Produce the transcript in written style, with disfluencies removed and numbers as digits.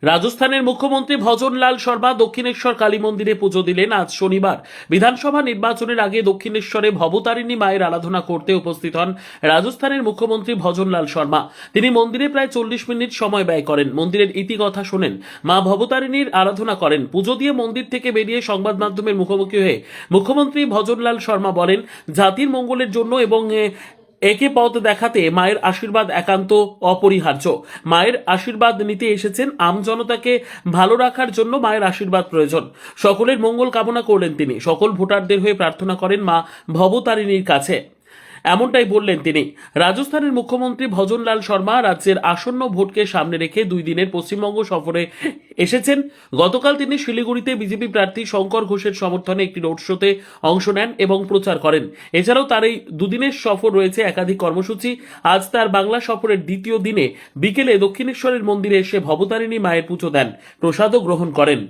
রাজস্থানের মুখ্যমন্ত্রী ভজনলাল শর্মা দক্ষিণেশ্বর কালী মন্দিরে পুজো দিলেন আজ শনিবার। বিধানসভা নির্বাচনের আগে দক্ষিণেশ্বরে ভবতারিণী মায়ের আরাধনা করতে উপস্থিত হন রাজস্থানের মুখ্যমন্ত্রী ভজনলাল শর্মা। তিনি মন্দিরে প্রায় 40 মিনিট সময় ব্যয় করেন, মন্দিরের ইতিকথা শোনেন, মা ভবতারিণীর আরাধনা করেন। পুজো দিয়ে মন্দির থেকে বেরিয়ে সংবাদ মাধ্যমের মুখোমুখি হয়ে মুখ্যমন্ত্রী ভজনলাল শর্মা বলেন, জাতির মঙ্গলের জন্য এবং একে পথ দেখাতে মায়ের আশীর্বাদ একান্ত অপরিহার্য। মায়ের আশীর্বাদ নিতে এসেছেন, আমজনতাকে ভালো রাখার জন্য মায়ের আশীর্বাদ প্রয়োজন। সকলের মঙ্গল কামনা করলেন তিনি। সকল ভোটারদের হয়ে প্রার্থনা করেন মা ভবতারিণীর কাছে, এমনটাই বললেন তিনি। রাজস্থানের মুখ্যমন্ত্রী ভজনলাল শর্মা রাজ্যের আসন্ন ভোটকে সামনে রেখে 2 দিনের পশ্চিমবঙ্গ সফরে এসেছেন। গতকাল তিনি শিলিগুড়িতে বিজেপি প্রার্থী শঙ্কর ঘোষের সমর্থনে একটি রোড শোতে অংশ নেন এবং প্রচার করেন। এছাড়াও তার এই 2 দিনের সফর রয়েছে একাধিক কর্মসূচি। আজ তার বাংলা সফরের দ্বিতীয় দিনে বিকেলে দক্ষিণেশ্বরের মন্দিরে এসে ভবতারিণী মায়ের পুজো দেন, প্রসাদও গ্রহণ করেন।